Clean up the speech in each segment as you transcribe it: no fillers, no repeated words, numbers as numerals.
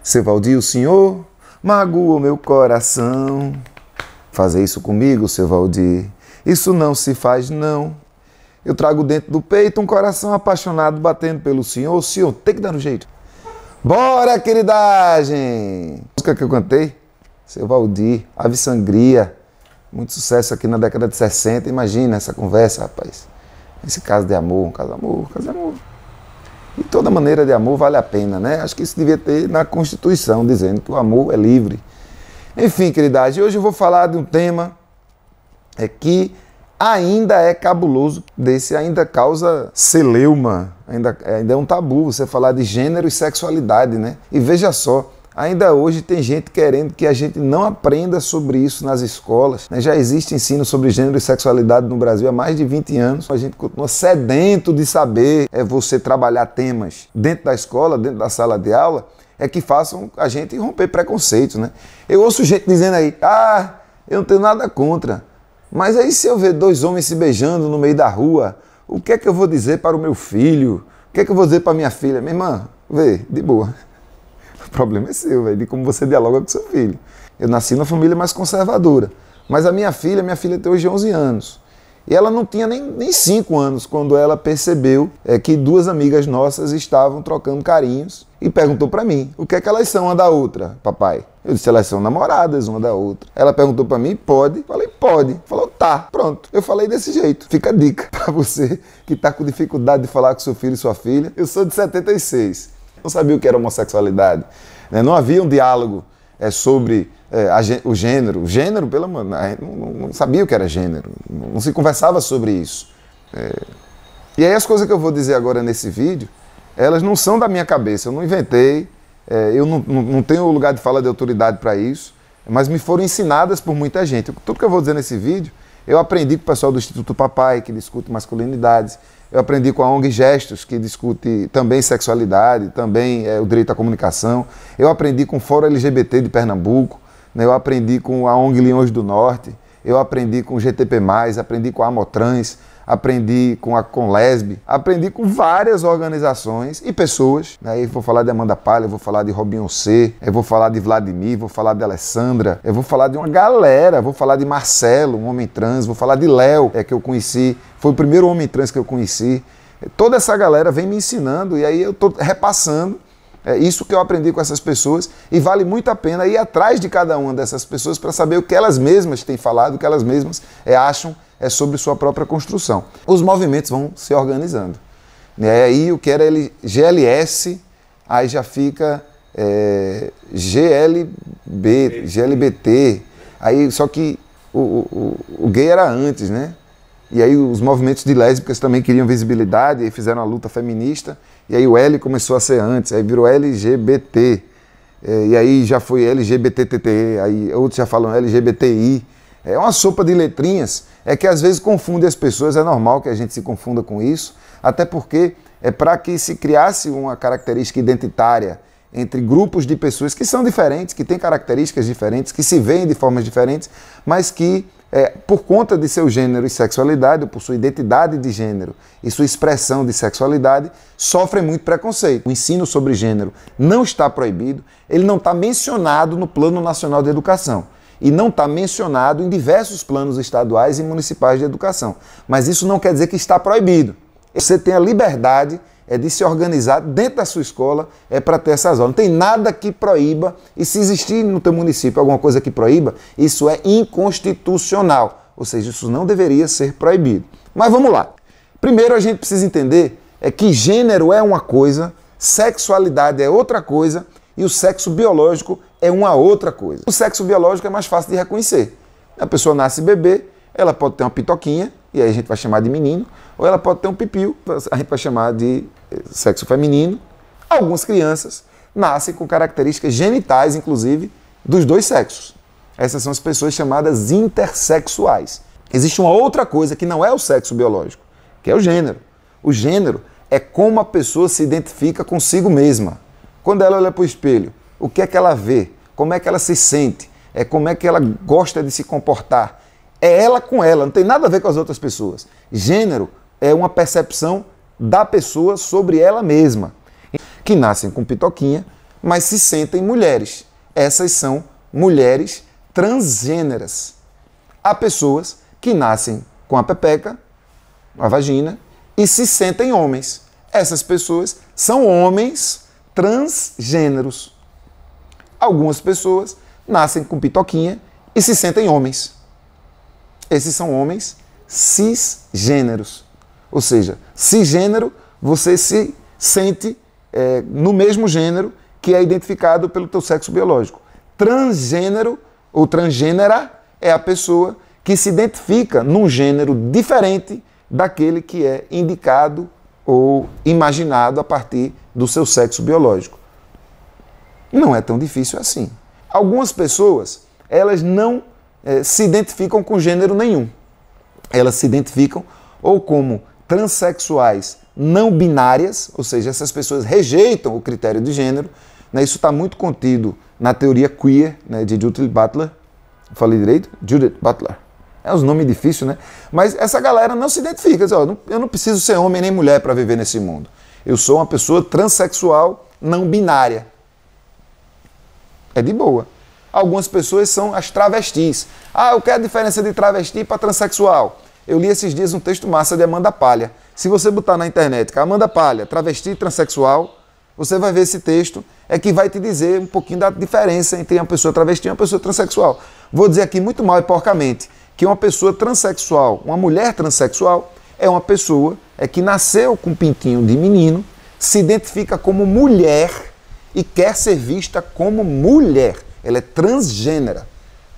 Seu Valdir, o senhor magoou meu coração. Fazer isso comigo, seu Valdir, isso não se faz não. Eu trago dentro do peito um coração apaixonado batendo pelo senhor. O senhor tem que dar um jeito. Bora, queridagem! A música que eu cantei, seu Valdir, Ave Sangria. Muito sucesso aqui na década de 60. Imagina essa conversa, rapaz. Esse caso de amor, um caso de amor. E toda maneira de amor vale a pena, né? Acho que isso devia ter na Constituição, dizendo que o amor é livre. Enfim, queridagem, hoje eu vou falar de um tema que ainda é cabuloso, ainda causa celeuma, ainda é um tabu você falar de gênero e sexualidade, né? E veja só, ainda hoje tem gente querendo que a gente não aprenda sobre isso nas escolas, né? Já existe ensino sobre gênero e sexualidade no Brasil há mais de 20 anos. A gente continua sedento de saber você trabalhar temas dentro da escola, dentro da sala de aula, que façam a gente romper preconceitos, né? Eu ouço gente dizendo aí, eu não tenho nada contra, mas aí se eu ver dois homens se beijando no meio da rua, o que é que eu vou dizer para o meu filho? O que é que eu vou dizer para minha filha? Minha irmã, vê, de boa. O problema é seu, velho, de como você dialoga com seu filho. Eu nasci numa família mais conservadora, mas a minha filha tem hoje 11 anos. E ela não tinha nem 5 anos quando ela percebeu que duas amigas nossas estavam trocando carinhos e perguntou para mim, o que é que elas são uma da outra, papai? Eu disse, elas são namoradas uma da outra. Ela perguntou para mim, pode? Falei, pode. Falou, tá, pronto. Eu falei desse jeito. Fica a dica para você que tá com dificuldade de falar com seu filho e sua filha. Eu sou de 76. Não sabia o que era homossexualidade. Não havia um diálogo sobre o gênero. O gênero, pelo menos, não sabia o que era gênero. Não se conversava sobre isso. E aí as coisas que eu vou dizer agora nesse vídeo, elas não são da minha cabeça. Eu não inventei, eu não tenho lugar de fala de autoridade para isso, mas me foram ensinadas por muita gente. Tudo que eu vou dizer nesse vídeo, eu aprendi com o pessoal do Instituto Papai, que discute masculinidades. Eu aprendi com a ONG Gestos, que discute também sexualidade, também o direito à comunicação. Eu aprendi com o Fórum LGBT de Pernambuco, né? Eu aprendi com a ONG Leões do Norte, eu aprendi com o GTP+, aprendi com a Amotrans, aprendi com a Conlesb, aprendi com várias organizações e pessoas. Aí vou falar de Amanda Palha, vou falar de Robinho C, eu vou falar de Vladimir, vou falar de Alessandra, eu vou falar de uma galera, vou falar de Marcelo, um homem trans, vou falar de Léo, que eu conheci, foi o primeiro homem trans que eu conheci. Toda essa galera vem me ensinando e aí eu estou repassando isso que eu aprendi com essas pessoas e vale muito a pena ir atrás de cada uma dessas pessoas para saber o que elas mesmas têm falado, o que elas mesmas acham sobre sua própria construção. Os movimentos vão se organizando. E aí o que era GLS, aí já fica GLBT, aí só que o gay era antes, né? E aí os movimentos de lésbicas também queriam visibilidade, aí fizeram a luta feminista, e aí o L começou a ser antes, aí virou LGBT, e aí já foi LGBTTE, aí outros já falam LGBTI. É uma sopa de letrinhas, que às vezes confunde as pessoas, é normal que a gente se confunda com isso, até porque para que se criasse uma característica identitária entre grupos de pessoas que são diferentes, que têm características diferentes, que se veem de formas diferentes, mas que por conta de seu gênero e sexualidade, ou por sua identidade de gênero e sua expressão de sexualidade, sofrem muito preconceito. O ensino sobre gênero não está proibido, ele não está mencionado no Plano Nacional de Educação e não está mencionado em diversos planos estaduais e municipais de educação. Mas isso não quer dizer que está proibido. Você tem a liberdade de se organizar dentro da sua escola para ter essas aulas. Não tem nada que proíba, e se existir no teu município alguma coisa que proíba, isso é inconstitucional, ou seja, isso não deveria ser proibido. Mas vamos lá. Primeiro a gente precisa entender que gênero é uma coisa, sexualidade é outra coisa e o sexo biológico é uma outra coisa. O sexo biológico é mais fácil de reconhecer. A pessoa nasce bebê, ela pode ter uma pitoquinha, e aí a gente vai chamar de menino, ou ela pode ter um pipiu, a gente vai chamar de sexo feminino. Algumas crianças nascem com características genitais, inclusive, dos dois sexos. Essas são as pessoas chamadas intersexuais. Existe uma outra coisa que não é o sexo biológico, que é o gênero. O gênero é como a pessoa se identifica consigo mesma. Quando ela olha para o espelho, o que é que ela vê? Como é que ela se sente? Como é que ela gosta de se comportar? É ela com ela, não tem nada a ver com as outras pessoas. Gênero é uma percepção da pessoa sobre ela mesma. Que nascem com pitoquinha, mas se sentem mulheres. Essas são mulheres transgêneras. Há pessoas que nascem com a pepeca, a vagina, e se sentem homens. Essas pessoas são homens transgêneros. Algumas pessoas nascem com pitoquinha e se sentem homens. Esses são homens cisgêneros. Ou seja, cisgênero, você se sente no mesmo gênero que é identificado pelo teu sexo biológico. Transgênero ou transgênera é a pessoa que se identifica num gênero diferente daquele que é indicado ou imaginado a partir do seu sexo biológico. Não é tão difícil assim. Algumas pessoas, elas não se identificam com gênero nenhum. Elas se identificam ou como transexuais não binárias, ou seja, essas pessoas rejeitam o critério de gênero. Né? Isso está muito contido na teoria queer, né, de Judith Butler. Falei direito? Judith Butler. É uns nomes difíceis, né? Mas essa galera não se identifica. Diz, ó, eu não preciso ser homem nem mulher para viver nesse mundo. Eu sou uma pessoa transexual não binária. É de boa. Algumas pessoas são as travestis. Ah, eu quero a diferença de travesti para transexual. Eu li esses dias um texto massa de Amanda Palha. Se você botar na internet, Amanda Palha, travesti e transexual, você vai ver esse texto, é que vai te dizer um pouquinho da diferença entre uma pessoa travesti e uma pessoa transexual. Vou dizer aqui muito mal e porcamente, que uma pessoa transexual, uma mulher transexual, é uma pessoa que nasceu com um pintinho de menino, se identifica como mulher e quer ser vista como mulher. Ela é transgênera,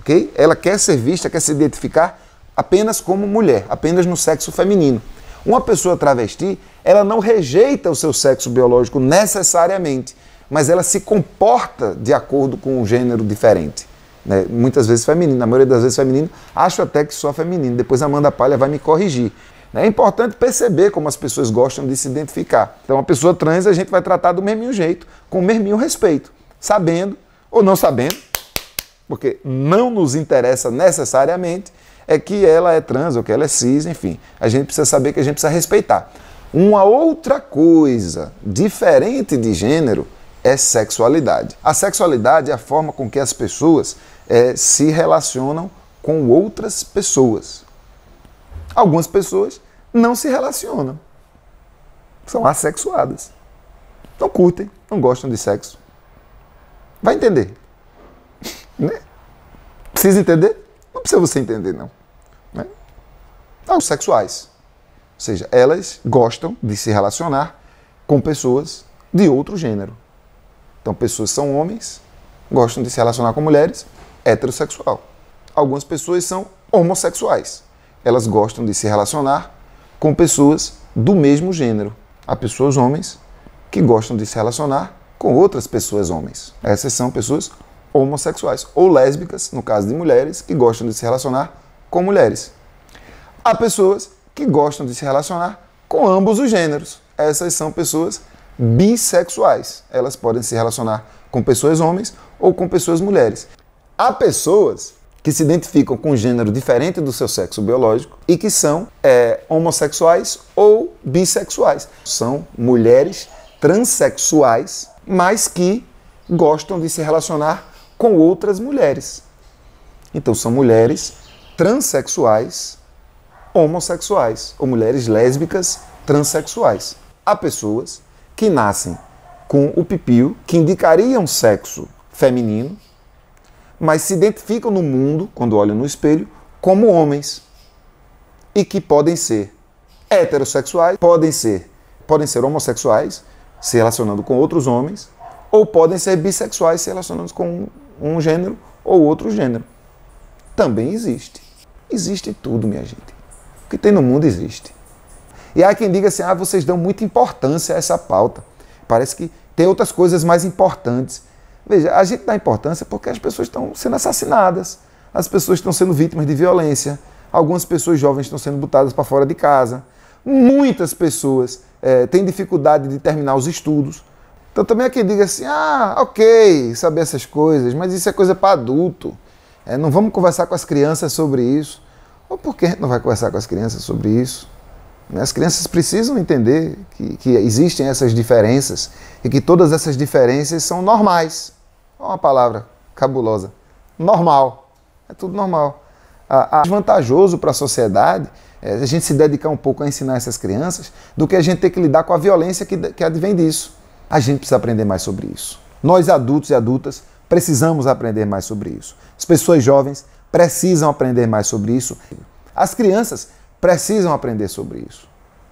ok? Ela quer ser vista, quer se identificar apenas como mulher, apenas no sexo feminino. Uma pessoa travesti, ela não rejeita o seu sexo biológico necessariamente, mas ela se comporta de acordo com um gênero diferente. Né? Muitas vezes feminino, na maioria das vezes feminino, acho até que só feminino. Depois a Amanda Palha vai me corrigir. É importante perceber como as pessoas gostam de se identificar. Então, uma pessoa trans a gente vai tratar do mesmo jeito, com o mesmo respeito, sabendo ou não sabendo, porque não nos interessa necessariamente é que ela é trans ou que ela é cis, enfim. A gente precisa saber que a gente precisa respeitar. Uma outra coisa diferente de gênero é sexualidade. A sexualidade é a forma com que as pessoas se relacionam com outras pessoas. Algumas pessoas não se relacionam. São assexuadas. Não curtem, não gostam de sexo. Vai entender. Né? Precisa entender? Não precisa você entender, não. Né? São sexuais. Ou seja, elas gostam de se relacionar com pessoas de outro gênero. Então, pessoas são homens, gostam de se relacionar com mulheres, heterossexual. Algumas pessoas são homossexuais. Elas gostam de se relacionar com pessoas do mesmo gênero. Há pessoas homens que gostam de se relacionar com outras pessoas homens. Essas são pessoas homossexuais ou lésbicas, no caso de mulheres, que gostam de se relacionar com mulheres. Há pessoas que gostam de se relacionar com ambos os gêneros. Essas são pessoas bissexuais. Elas podem se relacionar com pessoas homens ou com pessoas mulheres. Há pessoas que se identificam com um gênero diferente do seu sexo biológico e que são homossexuais ou bissexuais. São mulheres transexuais, mas que gostam de se relacionar com outras mulheres. Então são mulheres transexuais, homossexuais, ou mulheres lésbicas transexuais. Há pessoas que nascem com o pipio, que indicaria um sexo feminino, mas se identificam no mundo, quando olham no espelho, como homens. E que podem ser heterossexuais, podem ser homossexuais, se relacionando com outros homens, ou podem ser bissexuais, se relacionando com um gênero ou outro gênero. Também existe. Existe tudo, minha gente. O que tem no mundo existe. E há quem diga assim, vocês dão muita importância a essa pauta. Parece que tem outras coisas mais importantes. Veja, a gente dá importância porque as pessoas estão sendo assassinadas, as pessoas estão sendo vítimas de violência, algumas pessoas jovens estão sendo botadas para fora de casa, muitas pessoas têm dificuldade de terminar os estudos. Então também há quem diga assim, ok, saber essas coisas, mas isso é coisa para adulto. Não vamos conversar com as crianças sobre isso. Ou por que a gente não vai conversar com as crianças sobre isso? As crianças precisam entender que existem essas diferenças e que todas essas diferenças são normais. Olha uma palavra cabulosa. Normal. É tudo normal. É vantajoso para a sociedade a gente se dedicar um pouco a ensinar essas crianças do que a gente ter que lidar com a violência que advém disso. A gente precisa aprender mais sobre isso. Nós, adultos e adultas, precisamos aprender mais sobre isso. As pessoas jovens precisam aprender mais sobre isso. As crianças precisam aprender sobre isso.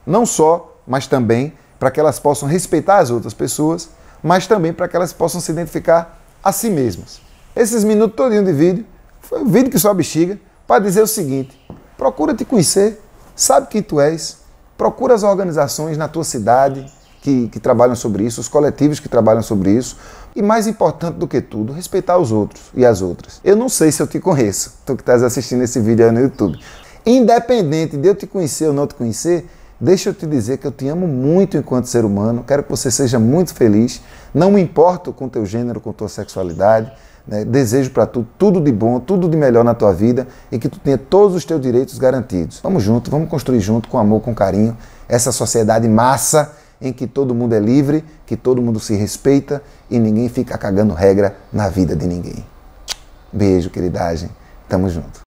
Não só, mas também para que elas possam respeitar as outras pessoas, mas também para que elas possam se identificar a si mesmas. Esses minutos todinho de vídeo, foi um vídeo que só bexiga, para dizer o seguinte: procura te conhecer, sabe quem tu és, procura as organizações na tua cidade que trabalham sobre isso, os coletivos que trabalham sobre isso, e mais importante do que tudo, respeitar os outros e as outras. Eu não sei se eu te conheço, tu que estás assistindo esse vídeo aí no YouTube. Independente de eu te conhecer ou não te conhecer, deixa eu te dizer que eu te amo muito enquanto ser humano, quero que você seja muito feliz, não me importo com teu gênero, com tua sexualidade, né? Desejo para tu tudo de bom, tudo de melhor na tua vida e que tu tenha todos os teus direitos garantidos. Vamos junto, vamos construir junto, com amor, com carinho, essa sociedade massa em que todo mundo é livre, que todo mundo se respeita e ninguém fica cagando regra na vida de ninguém. Beijo, queridagem. Tamo junto.